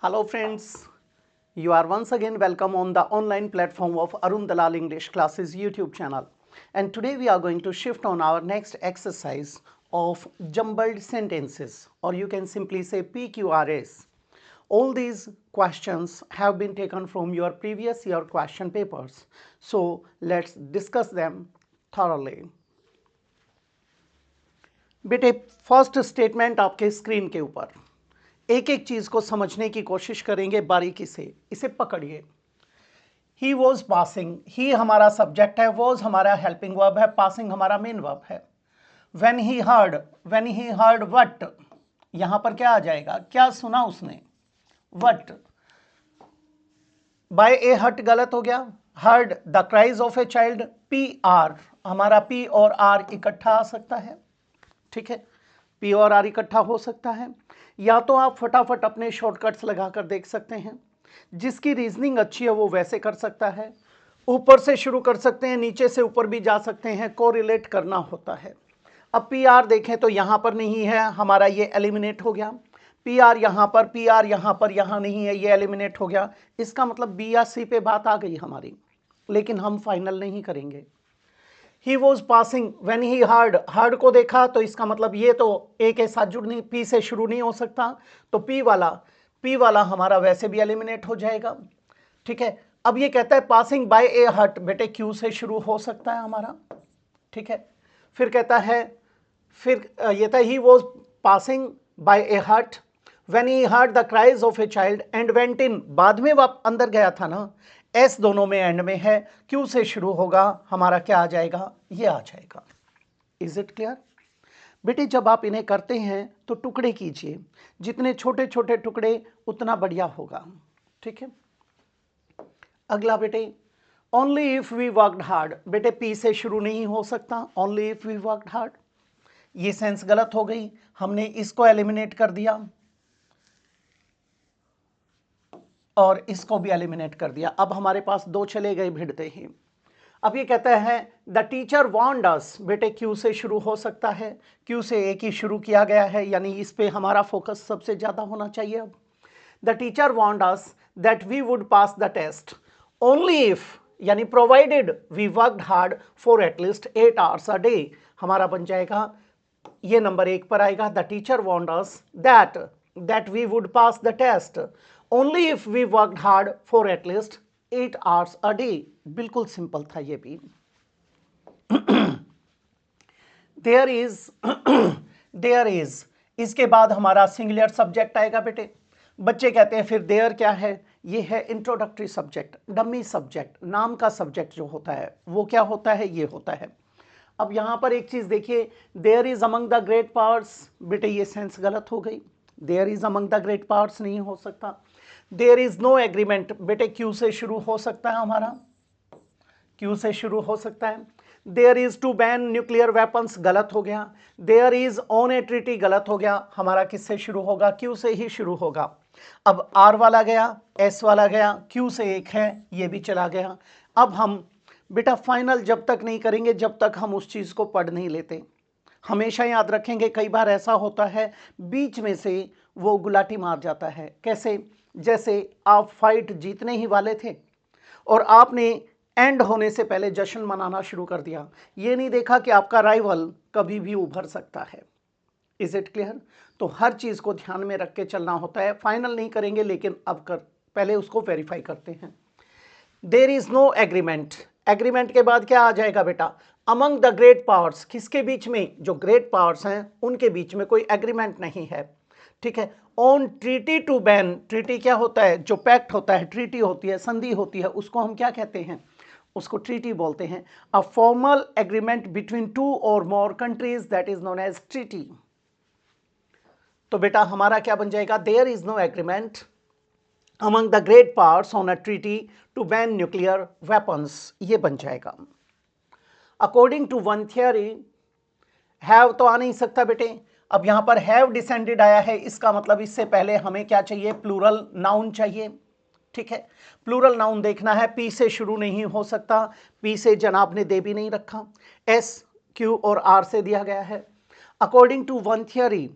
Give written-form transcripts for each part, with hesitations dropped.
Hello friends, you are once again welcome on the online platform of Arun Dalal English Classes YouTube channel. And today we are going to shift on our next exercise of jumbled sentences, or you can simply say PQRS. All these questions have been taken from your previous year question papers. So let's discuss them thoroughly. बेटे first statement आपके screen के ऊपर एक एक चीज को समझने की कोशिश करेंगे बारीकी से। इसे पकड़िए। ही वॉज पासिंग, ही हमारा सब्जेक्ट है, वॉज हमारा हेल्पिंग वर्ब है, पासिंग हमारा मेन वर्ब है। व्हेन ही हर्ड वट, यहां पर क्या आ जाएगा, क्या सुना उसने, वट। बाय ए हट गलत हो गया, heard the cries of a child, P R, हमारा पी और आर इकट्ठा आ सकता है, ठीक है, पी और आर इकट्ठा हो सकता है। या तो आप फटाफट अपने शॉर्टकट्स लगाकर देख सकते हैं, जिसकी रीजनिंग अच्छी है वो वैसे कर सकता है। ऊपर से शुरू कर सकते हैं, नीचे से ऊपर भी जा सकते हैं, कोरिलेट करना होता है। अब पी आर देखें तो यहां पर नहीं है, हमारा ये एलिमिनेट हो गया। पी आर यहां पर, पी आर यहां पर, यहां नहीं है, ये एलिमिनेट हो गया। इसका मतलब बी या सी पे बात आ गई हमारी, लेकिन हम फाइनल नहीं करेंगे। He was passing when he heard को देखा तो इसका मतलब ये तो ए के साथ जुड़ नहीं, पी से शुरू नहीं हो सकता, तो पी वाला हमारा वैसे भी एलिमिनेट हो जाएगा, ठीक है। अब ये कहता है पासिंग बाय ए हट, बेटे क्यू से शुरू हो सकता है हमारा, ठीक है। फिर कहता है, फिर ये था ही वॉज पासिंग बाय ए हट when he heard the cries of a child and went in, बाद में वह अंदर गया था ना, एस दोनों में एंड में है, क्यू से शुरू होगा, हमारा क्या आ जाएगा, ये आ जाएगा। इज इट क्लियर बेटे? जब आप इन्हें करते हैं तो टुकड़े कीजिए, जितने छोटे छोटे टुकड़े उतना बढ़िया होगा, ठीक है। अगला बेटे, only if we worked hard, बेटे पी से शुरू नहीं हो सकता, only if we worked hard, ये सेंस गलत हो गई, हमने इसको एलिमिनेट कर दिया और इसको भी एलिमिनेट कर दिया। अब हमारे पास दो चले गए भिड़ते ही। अब ये कहता है द टीचर वार्नड अस, बेटे क्यू से शुरू हो सकता है, क्यू से एक ही शुरू किया गया है, यानी इस पे हमारा फोकस सबसे ज्यादा होना चाहिए। अब the teacher warned us that we would pass the test only if, यानी provided we worked hard for at least 8 hours a day, हमारा बन जाएगा, ये नंबर 1 पर आएगा। The teacher warned us that we would pass the test only if we worked hard for at least 8 hours a day, बिल्कुल simple था ये भी। देयर इज इसके बाद हमारा सिंगुलर सब्जेक्ट आएगा बेटे। बच्चे कहते हैं फिर देयर क्या है, ये है इंट्रोडक्टरी सब्जेक्ट, डमी सब्जेक्ट, नाम का सब्जेक्ट जो होता है वो क्या होता है, ये होता है। अब यहां पर एक चीज देखिए, there is among the great powers, बेटे ये सेंस गलत हो गई, there is among the great powers नहीं हो सकता। देयर इज नो एग्रीमेंट, बेटे क्यू से शुरू हो सकता है हमारा, क्यू से शुरू हो सकता है। There is to ban nuclear weapons, गलत हो गया। There is on a treaty, गलत हो गया, हमारा किससे शुरू होगा, क्यू से ही शुरू होगा। अब आर वाला गया, एस वाला गया, क्यू से एक है, ये भी चला गया। अब हम बेटा फाइनल जब तक नहीं करेंगे जब तक हम उस चीज को पढ़ नहीं लेते। हमेशा याद रखेंगे, कई बार ऐसा होता है बीच में से वो गुलाटी मार जाता है। कैसे? जैसे आप फाइट जीतने ही वाले थे और आपने एंड होने से पहले जश्न मनाना शुरू कर दिया, ये नहीं देखा कि आपका राइवल कभी भी उभर सकता है। Is it clear? तो हर चीज को ध्यान में रख के चलना होता है। फाइनल नहीं करेंगे लेकिन अब कर पहले उसको वेरीफाई करते हैं। There is no agreement, agreement के बाद क्या आ जाएगा बेटा, अमंग द ग्रेट पावर्स, किसके बीच में, जो ग्रेट पावर्स हैं उनके बीच में कोई एग्रीमेंट नहीं है, ठीक है। On treaty to ban, treaty क्या होता है, जो पैक्ट होता है, ट्रीटी होती है, संधि होती है, उसको हम क्या कहते हैं, उसको ट्रीटी बोलते हैं। अ फॉर्मल एग्रीमेंट बिटवीन 2 और more countries that is known as treaty. तो बेटा हमारा क्या बन जाएगा, there is no agreement among the great powers on a treaty to ban nuclear weapons, ये बन जाएगा। According to one theory, have तो आ नहीं सकता बेटे। अब यहां पर have descended आया है, इसका मतलब इससे पहले हमें क्या चाहिए, प्लूरल नाउन चाहिए, ठीक है। प्लूरल नाउन देखना है, पी से शुरू नहीं हो सकता, पी से जनाब ने दे भी नहीं रखा, एस क्यू और आर से दिया गया है। According to one theory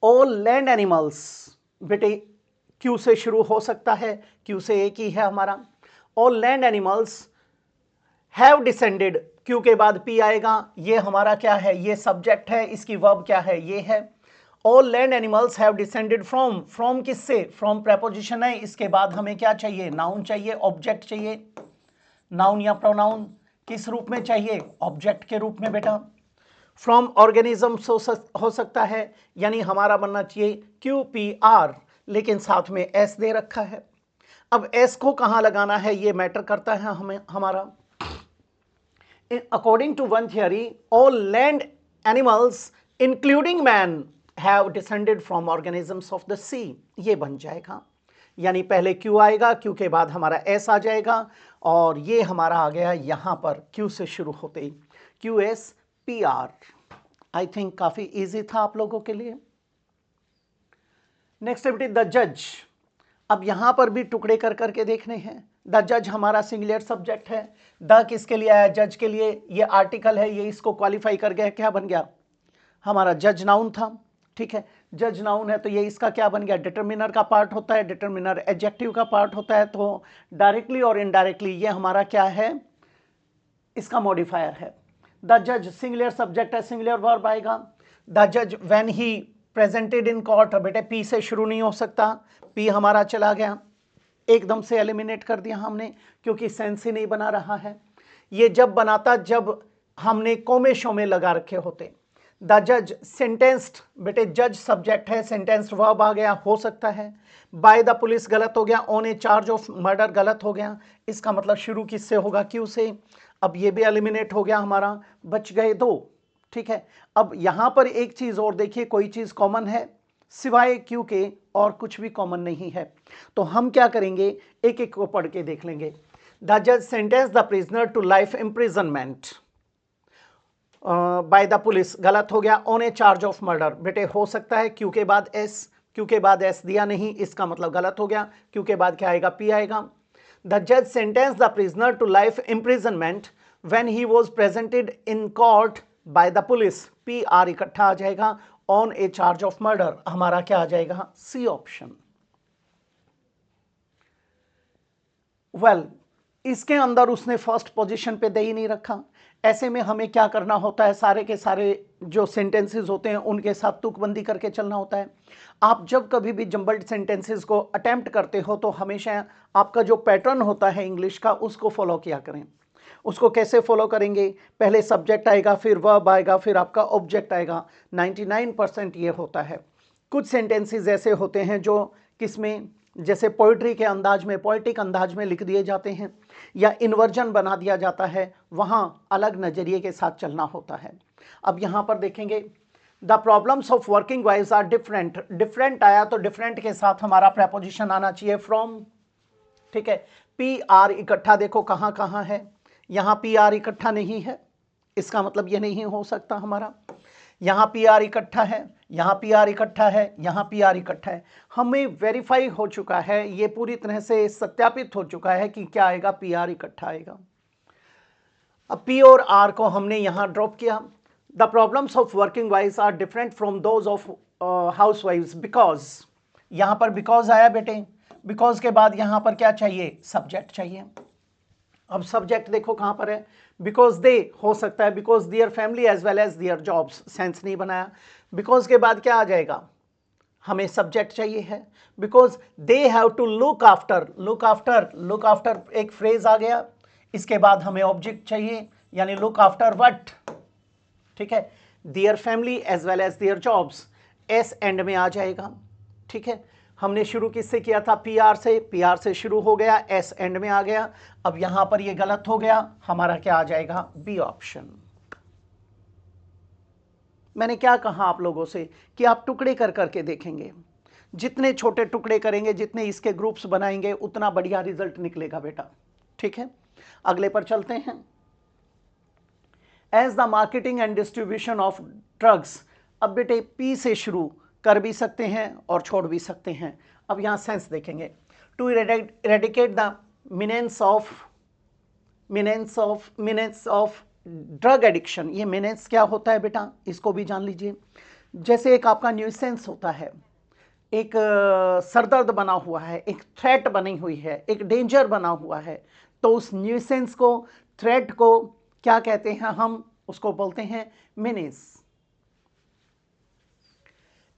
all land animals, बेटे क्यू से शुरू हो सकता है, क्यू से एक ही है हमारा। All land animals have descended, Q के बाद पी आएगा, ये हमारा क्या है, ये सब्जेक्ट है, इसकी वर्ब क्या है, ये है। All land animals have descended from, from किससे, फ्रॉम प्रेपोजिशन है, इसके बाद हमें क्या चाहिए, नाउन चाहिए, ऑब्जेक्ट चाहिए। नाउन या प्रोनाउन किस रूप में चाहिए, ऑब्जेक्ट के रूप में बेटा। फ्रॉम ऑर्गेनिजम्स हो सकता है, यानी हमारा बनना चाहिए क्यू पी आर, लेकिन साथ में एस दे रखा है। अब एस को कहां लगाना है ये मैटर करता है हमें हमारा। According to one theory, all land animals including man have descended from organisms of the sea, ये बन जाएगा। यानी पहले क्यू आएगा, क्यू के बाद हमारा एस आ जाएगा, और ये हमारा आ गया यहां पर क्यू से शुरू होते ही Q S P R. I think काफी इजी था आप लोगों के लिए। नेक्स्ट एक्टिविटी द जज। अब यहां पर भी टुकड़े कर करके देखने हैं। द जज हमारा सिंगुलर सब्जेक्ट है, द किसके लिए आया, जज के लिए, ये आर्टिकल है, ये इसको क्वालिफाई कर गया, क्या बन गया हमारा, जज नाउन था। ठीक है, जज नाउन है तो ये इसका क्या बन गया, डिटरमिनर का पार्ट होता है, डिटरमिनर एडजेक्टिव का पार्ट होता है, तो डायरेक्टली और इनडायरेक्टली ये हमारा क्या है, इसका मॉडिफायर है। द जज सिंगुलर सब्जेक्ट है, सिंगुलर वर्ब आएगा। द जज when he presented in court, बेटे पी से शुरू नहीं हो सकता, पी हमारा चला गया, एकदम से एलिमिनेट कर दिया हमने, क्योंकि सेंस ही नहीं बना रहा है। ये जब बनाता जब हमने कोमे शोमे लगा रखे होते। द जज सेंटेंस्ड, बेटे जज सब्जेक्ट है, सेंटेंस्ड वर्ब आ गया, हो सकता है। बाय द पुलिस गलत हो गया, on a charge of murder गलत हो गया, इसका मतलब शुरू किससे होगा, क्यू से। अब ये भी एलिमिनेट हो गया हमारा, बच गए दो। ठीक है, अब यहां पर एक चीज और देखिए, कोई चीज कॉमन है सिवाय क्यू के, और कुछ भी कॉमन नहीं है। तो हम क्या करेंगे, एक एक को पढ़ के देख लेंगे। द जज sentence the prisoner to life imprisonment by the police गलत हो गया, on a charge of murder, बेटे हो सकता है क्यू के बाद एस, क्यू के बाद एस दिया नहीं, इसका मतलब गलत हो गया, क्यू के बाद क्या आएगा, पी आएगा। द जज sentence the prisoner to life imprisonment when he was presented in court by the police, P R इकट्ठा आ जाएगा, on a charge of murder हमारा क्या आ जाएगा, सी ऑप्शन। वेल, इसके अंदर उसने फर्स्ट पोजीशन पे दे ही नहीं रखा। ऐसे में हमें क्या करना होता है, सारे के सारे जो सेंटेंसेस होते हैं उनके साथ तुकबंदी करके चलना होता है। आप जब कभी भी जंबल्ड सेंटेंसेस को अटेम्प्ट करते हो तो हमेशा आपका जो पैटर्न होता है इंग्लिश का, उसको फॉलो किया करें। उसको कैसे फॉलो करेंगे, पहले सब्जेक्ट आएगा, फिर वर्ब आएगा, फिर आपका ऑब्जेक्ट आएगा। 99% ये होता है। कुछ सेंटेंसेस ऐसे होते हैं जो किसमें, जैसे पोइट्री के अंदाज में, पोइटिक अंदाज में लिख दिए जाते हैं, या इन्वर्जन बना दिया जाता है, वहाँ अलग नज़रिए के साथ चलना होता है। अब यहाँ पर देखेंगे, the problems of working wifes are different, different आया तो डिफरेंट के साथ हमारा प्रेपोजिशन आना चाहिए फ्रॉम। ठीक है, पी आर इकट्ठा देखो कहाँ कहाँ है, यहाँ पी आर इकट्ठा नहीं है, इसका मतलब ये नहीं हो सकता हमारा। यहाँ पी आर इकट्ठा है, यहाँ पी आर इकट्ठा है, यहाँ पी आर इकट्ठा है। हमें वेरीफाई हो चुका है, ये पूरी तरह से सत्यापित हो चुका है कि क्या आएगा, पी आर इकट्ठा आएगा। अब पी और आर को हमने यहाँ ड्रॉप किया। The problems of working wifes are different from those of house wifes because, यहाँ पर बिकॉज आया बेटे, बिकॉज के बाद यहाँ पर क्या चाहिए, सब्जेक्ट चाहिए। अब सब्जेक्ट देखो कहां पर है, बिकॉज दे हो सकता है, because their family as well as their jobs, sense नहीं बनाया। बिकॉज के बाद क्या आ जाएगा, हमें सब्जेक्ट चाहिए है, because they have to look after, look after, look after एक फ्रेज आ गया, इसके बाद हमें ऑब्जेक्ट चाहिए, यानी लुक आफ्टर व्हाट। ठीक है, their family as well as their jobs, S end में आ जाएगा। ठीक है, हमने शुरू किससे किया था, पी आर से, पी आर से शुरू हो गया, एस एंड में आ गया। अब यहां पर ये गलत हो गया, हमारा क्या आ जाएगा, बी ऑप्शन। मैंने क्या कहा आप लोगों से कि आप टुकड़े कर करके देखेंगे, जितने छोटे टुकड़े करेंगे, जितने इसके ग्रुप्स बनाएंगे, उतना बढ़िया रिजल्ट निकलेगा बेटा। ठीक है, अगले पर चलते हैं। As the marketing and distribution of drugs, अब बेटे पी से शुरू कर भी सकते हैं और छोड़ भी सकते हैं। अब यहां सेंस देखेंगे, to eradicate the menace of drug addiction. ये मीनेंस क्या होता है बेटा, इसको भी जान लीजिए। जैसे एक आपका न्यूसेंस होता है, एक सरदर्द बना हुआ है, एक थ्रेट बनी हुई है, एक डेंजर बना हुआ है, तो उस न्यूसेंस को, थ्रेट को क्या कहते हैं? हम उसको बोलते हैं menace.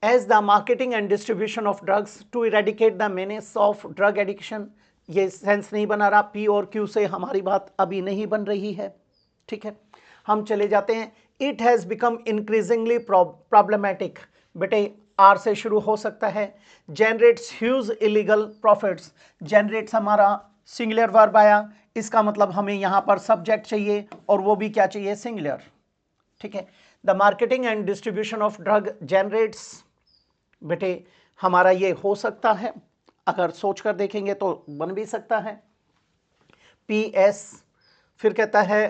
As the marketing and distribution of drugs to eradicate the menace of drug addiction. ये सेंस नहीं बना रहा, पी और क्यू से हमारी बात अभी नहीं बन रही है, ठीक है। हम चले जाते हैं। It has become increasingly problematic, बेटे आर से शुरू हो सकता है। Generates huge illegal profits, generates हमारा सिंगुलर वर्ब आया, इसका मतलब हमें यहाँ पर सब्जेक्ट चाहिए और वो भी क्या चाहिए? सिंगुलर, ठीक है। The marketing and distribution of drug generates, बेटे हमारा ये हो सकता है, अगर सोच कर देखेंगे तो बन भी सकता है। पी एस फिर कहता है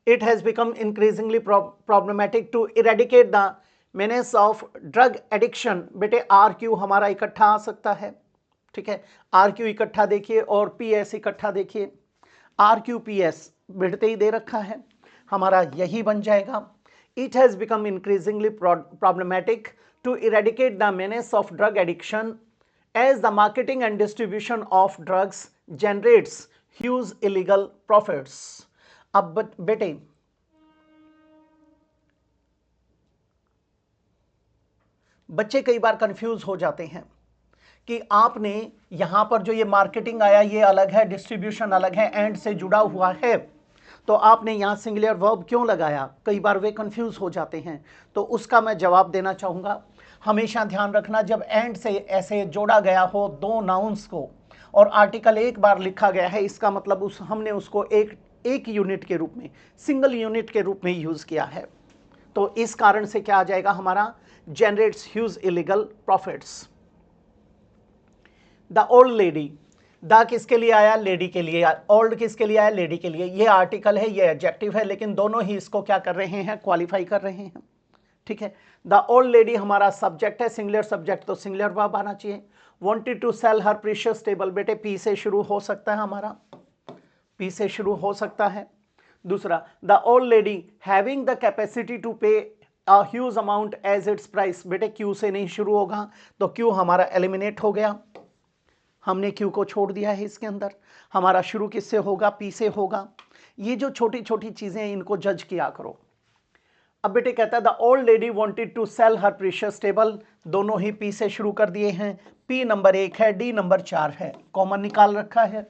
it has become increasingly problematic to eradicate the menace of drug addiction, बेटे आर क्यू हमारा इकट्ठा आ सकता है, ठीक है। आर क्यू इकट्ठा देखिए और पी एस इकट्ठा देखिए। आर क्यू पी एस भिड़ते ही दे रखा है, हमारा यही बन जाएगा। It has become increasingly problematic to eradicate the menace of drug addiction as the marketing and distribution of drugs generates huge illegal profits। अब बेटे बच्चे कई बार कंफ्यूज हो जाते हैं कि आपने यहां पर जो ये मार्केटिंग आया ये अलग है, डिस्ट्रीब्यूशन अलग है, एंड से जुड़ा हुआ है, तो आपने यहां सिंगुलर वर्ब क्यों लगाया? कई बार वे कंफ्यूज हो जाते हैं, तो उसका मैं जवाब देना चाहूंगा। हमेशा ध्यान रखना, जब एंड से ऐसे जोड़ा गया हो दो नाउन्स को और आर्टिकल एक बार लिखा गया है, इसका मतलब हमने उसको एक यूनिट के रूप में, सिंगल यूनिट के रूप में यूज किया है। तो इस कारण से क्या आ जाएगा हमारा? Generates huge illegal profits. The old lady, the किसके लिए आया? लेडी के लिए। ओल्ड किसके लिए आया? लेडी के लिए। ये आर्टिकल है, ये एडजेक्टिव है, लेकिन दोनों ही इसको क्या कर रहे हैं? क्वालिफाई कर रहे हैं, ठीक है। द ओल्ड लेडी हमारा सब्जेक्ट है, सिंगुलर सब्जेक्ट तो सिंगुलर वर्ब आना चाहिए। Wanted to sell her precious table, बेटे पी से शुरू हो सकता है, हमारा पी से शुरू हो सकता है। दूसरा, the old lady having the capacity to pay a huge amount as its price, बेटे क्यू से नहीं शुरू होगा, तो क्यू हमारा एलिमिनेट हो गया, हमने क्यू को छोड़ दिया है इसके अंदर। हमारा शुरू किससे होगा? पी से होगा। ये जो छोटी छोटी चीजें हैं इनको जज किया करो। अब बेटे कहता है the old lady wanted to sell her precious table, दोनों ही पी से शुरू कर दिए हैं। पी नंबर 1 है, डी नंबर 4 है, कॉमन निकाल रखा है।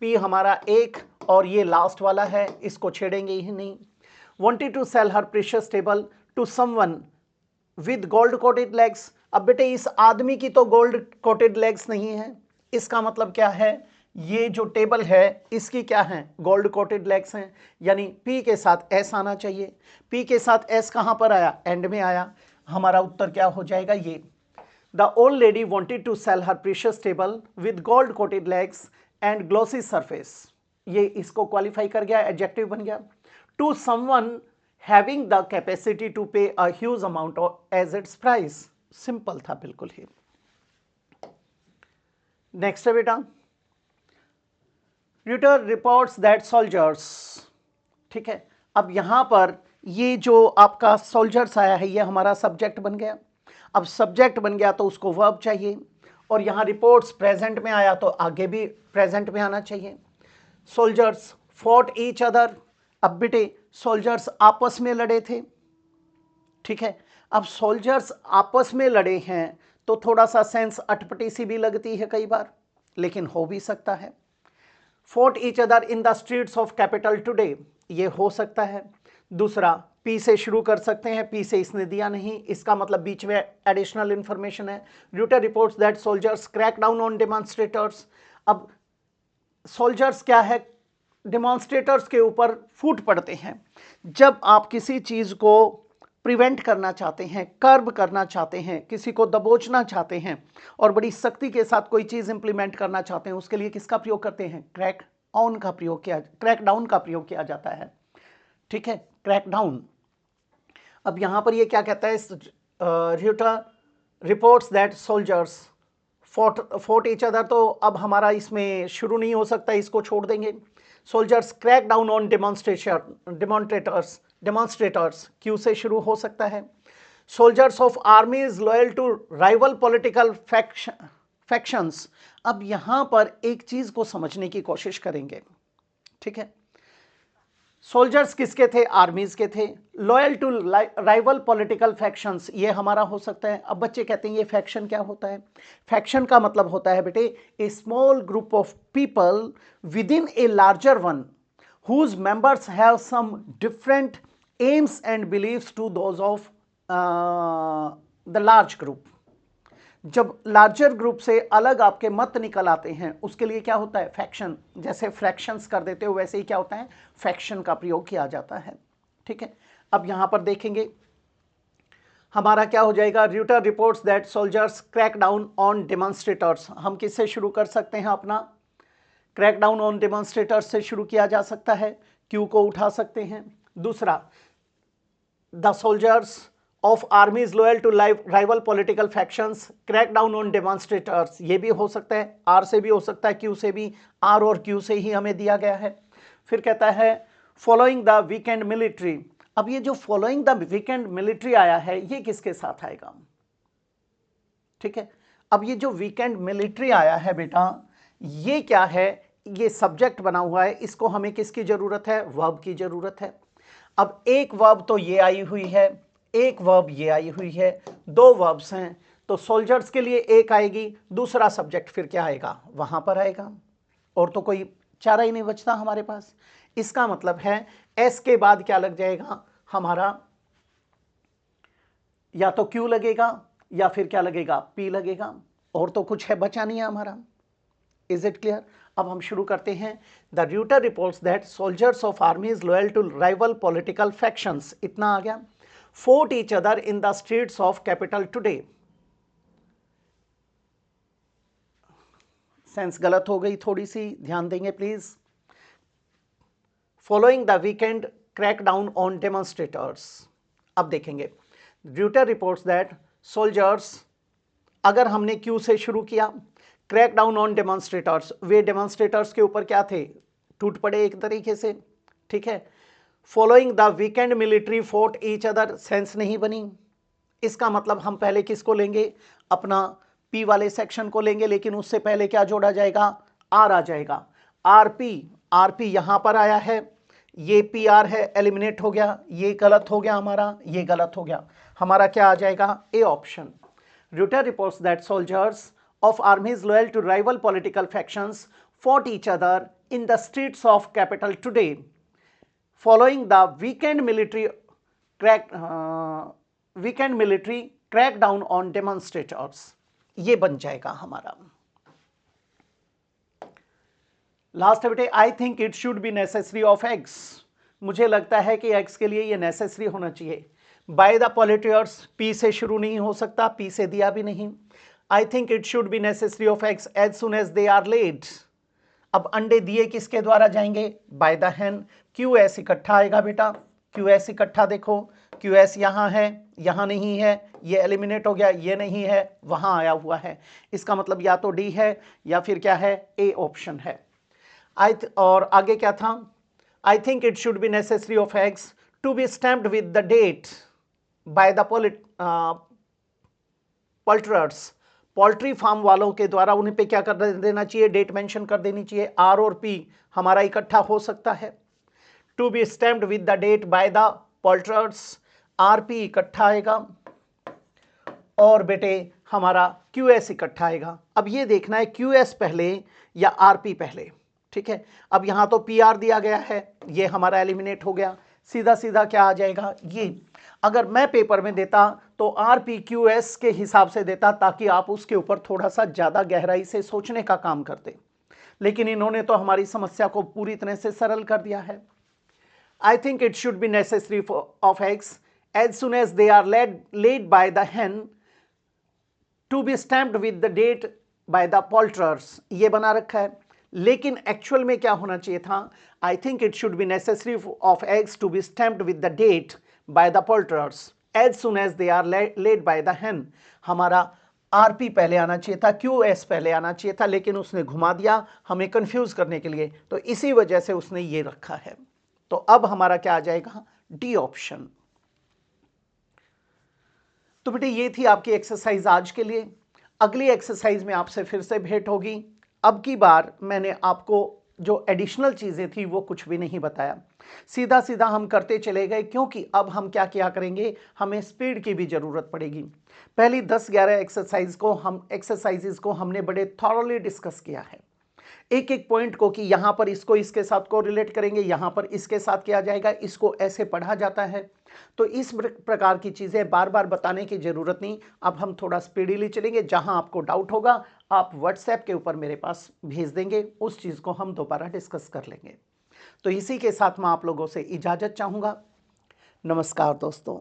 पी हमारा 1 और ये लास्ट वाला है, इसको छेड़ेंगे ही नहीं। Wanted to sell her precious table to someone with gold coated legs, अब बेटे इस आदमी की तो गोल्ड कोटेड लेग्स नहीं है, इसका मतलब क्या है? ये जो टेबल है इसकी क्या है? गोल्ड कोटेड लेग्स हैं, यानी पी के साथ एस आना चाहिए। पी के साथ एस कहां पर आया? एंड में आया। हमारा उत्तर क्या हो जाएगा? ये the old lady wanted to sell her precious table with gold coated legs and glossy surface, ये इसको क्वालिफाई कर गया, एडजेक्टिव बन गया। To someone having the capacity to pay a huge amount as its price, simple था बिल्कुल ही। Next है बेटा, रिटर रिपोर्ट्स दैट सोल्जर्स, ठीक है। अब यहां पर ये जो आपका सोल्जर्स आया है ये हमारा सब्जेक्ट बन गया। अब सब्जेक्ट बन गया तो उसको वर्ब चाहिए, और यहां रिपोर्ट्स प्रेजेंट में आया तो आगे भी प्रेजेंट में आना चाहिए। सोल्जर्स फॉट ईच अदर, अब बेटे सोल्जर्स आपस में लड़े थे, ठीक है। अब सोल्जर्स आपस में लड़े हैं तो थोड़ा सा सेंस अटपटी सी भी लगती है कई बार, लेकिन हो भी सकता है। Fought each other in the streets of capital today, ये हो सकता है। दूसरा, पी से शुरू कर सकते हैं, पी से इसने दिया नहीं, इसका मतलब बीच में एडिशनल इंफॉर्मेशन है। Reuter reports that soldiers crack down on demonstrators, अब सोल्जर्स क्या है? डेमोन्स्ट्रेटर्स के ऊपर फूट पड़ते हैं। जब आप किसी चीज को प्रिवेंट करना चाहते हैं, कर्ब करना चाहते हैं, किसी को दबोचना चाहते हैं और बड़ी सख्ती के साथ कोई चीज इंप्लीमेंट करना चाहते हैं, उसके लिए किसका प्रयोग करते हैं? क्रैक डाउन का प्रयोग किया जाता है, ठीक है, क्रैक डाउन। अब यहां पर ये क्या कहता है? Reuter reports that soldiers fought each other, तो अब हमारा इसमें शुरू नहीं हो सकता, इसको छोड़ देंगे। Soldiers crack down on demonstrators Q से शुरू हो सकता है। Soldiers of armies loyal to rival political factions. अब यहां पर एक चीज को समझने की कोशिश करेंगे, ठीक है। सोल्जर्स किसके थे? आर्मीज के थे। Loyal to rival political factions, ये हमारा हो सकता है। अब बच्चे कहते हैं ये फैक्शन क्या होता है? फैक्शन का मतलब होता है बेटे a small group of people within a larger one whose members have some different aims and beliefs to those of the large group। जब लार्जर ग्रुप से अलग आपके मत निकल आते हैं उसके लिए क्या होता है? फैक्शन। जैसे फ्रैक्शंस कर देते हो वैसे ही क्या होता है? फैक्शन का प्रयोग किया जाता है, ठीक है। अब यहां पर देखेंगे हमारा क्या हो जाएगा? Reuter reports that soldiers crack down on demonstrators. हम किससे शुरू कर सकते हैं? अपना क्रैकडाउन ऑन डेमोन्स्ट्रेटर्स से शुरू किया जा सकता है, क्यू को उठा सकते हैं। दूसरा, the soldiers of armies loyal to rival political factions crackdown on demonstrators, ये भी हो सकता है, आर से भी हो सकता है, क्यू से भी। आर और क्यू से ही हमें दिया गया है। फिर कहता है फॉलोइंग द वीकेंड मिलिट्री। अब ये जो फॉलोइंग द वीकेंड मिलिट्री आया है ये किसके साथ आएगा? ठीक है। अब ये जो वीकेंड मिलिट्री आया है बेटा, ये क्या है? ये सब्जेक्ट बना हुआ है, इसको हमें किसकी जरूरत है? वर्ब की जरूरत है। अब एक वर्ब तो ये आई हुई है, एक वर्ब ये आई हुई है, दो वर्ब्स हैं, तो सोल्जर्स के लिए एक आएगी, दूसरा सब्जेक्ट फिर क्या आएगा? वहां पर आएगा, और तो कोई चारा ही नहीं बचता हमारे पास। इसका मतलब है एस के बाद क्या लग जाएगा हमारा? या तो क्यू लगेगा या फिर क्या लगेगा? पी लगेगा, और तो कुछ है बचा नहीं है हमारा। Is it clear? अब हम शुरू करते हैं। The Reuter reports that soldiers of armies loyal to rival political factions, इतना आ गया। Fought each other in the streets of capital today. Sense गलत हो गई थोड़ी सी, ध्यान देंगे please. Following the weekend crackdown on demonstrators. अब देखेंगे र्यूटर रिपोर्ट्स दैट सोल्जर्स, अगर हमने क्यू से शुरू किया, crack down on demonstrators, way demonstrators के ऊपर क्या थे? टूट पड़े एक तरीके से, ठीक है। Following the weekend military fort each other, sense नहीं बनी। इसका मतलब हम पहले किसको लेंगे? अपना पी वाले सेक्शन को लेंगे, लेकिन उससे पहले क्या जोड़ा जाएगा? आर आ जाएगा। आरपी, आरपी यहां पर आया है, ये पी आर है, एलिमिनेट हो गया, ये गलत हो गया हमारा, ये गलत हो गया। हमारा क्या आ जाएगा? A option. Reuter reports that soldiers of armies loyal to rival political factions fought each other in the streets of capital today following the weekend military crackdown on demonstrators। ये बन जाएगा हमारा। लास्ट है बेटे, आई think it should be necessary of x. मुझे लगता है कि एक्स के लिए ये नेसेसरी होना चाहिए। बाय द पॉलिटियर्स, पी से शुरू नहीं हो सकता, पी से दिया भी नहीं। I think it should be necessary of eggs as soon as they are laid। अब अंडे दिए किसके द्वारा जाएंगे? By the hen। QS इकट्ठा आएगा बेटा, QS इकट्ठा देखो, QS यहाँ है, यहाँ नहीं है, ये एलिमिनेट हो गया, ये नहीं है, वहाँ आया हुआ है। इसका मतलब या तो डी है या फिर क्या है? ए ऑप्शन है। और आगे क्या था? I think it should be necessary of eggs to be stamped with the date by the poulterers। Poultry farm वालों के द्वारा उन्हें पे क्या कर देना चाहिए? डेट मेंशन कर देनी चाहिए। आर और पी हमारा इकट्ठा हो सकता है। To be stamped with the date by the poulterers, R P इकट्ठा आएगा, और बेटे हमारा क्यू एस इकट्ठा आएगा। अब ये देखना है क्यू एस पहले या आर पी पहले, ठीक है। अब यहां तो पी आर दिया गया है, ये हमारा एलिमिनेट हो गया। सीधा सीधा क्या आ जाएगा? ये अगर मैं पेपर में देता तो आर पी क्यू एस के हिसाब से देता, ताकि आप उसके ऊपर थोड़ा सा ज़्यादा गहराई से सोचने का काम करते, लेकिन इन्होंने तो हमारी समस्या को पूरी तरह से सरल कर दिया है। I think it should be necessary of eggs as soon as they are laid by the hen to be stamped with the date by the poulterers, ये बना रखा है, लेकिन एक्चुअल में क्या होना चाहिए था? I think it should be necessary of eggs to be stamped with the date by the poulterers as soon as they are laid by the hen। हमारा आरपी पहले आना चाहिए था, क्यूएस पहले आना चाहिए था, लेकिन उसने घुमा दिया हमें कंफ्यूज करने के लिए, तो इसी वजह से उसने ये रखा है। तो अब हमारा क्या आ जाएगा? D option. तो बेटे ये थी आपकी एक्सरसाइज आज के लिए। अगली एक्सरसाइज में आपसे फिर से भेंट होगी। अब की बार मैंने आपको जो एडिशनल चीज़ें थी वो कुछ भी नहीं बताया, सीधा सीधा हम करते चले गए, क्योंकि अब हम क्या क्या करेंगे, हमें स्पीड की भी ज़रूरत पड़ेगी। पहली 10-11 एक्सरसाइजेज को हमने बड़े थॉरली डिस्कस किया है, एक एक पॉइंट को कि यहां पर इसको इसके साथ को रिलेट करेंगे, यहां पर इसके साथ किया जाएगा, इसको ऐसे पढ़ा जाता है। तो इस प्रकार की चीजें बार बार बताने की जरूरत नहीं। अब हम थोड़ा स्पीडीली चलेंगे, जहां आपको डाउट होगा आप व्हाट्सएप के ऊपर मेरे पास भेज देंगे, उस चीज को हम दोबारा डिस्कस कर लेंगे। तो इसी के साथ मैं आप लोगों से इजाजत चाहूंगा। नमस्कार दोस्तों।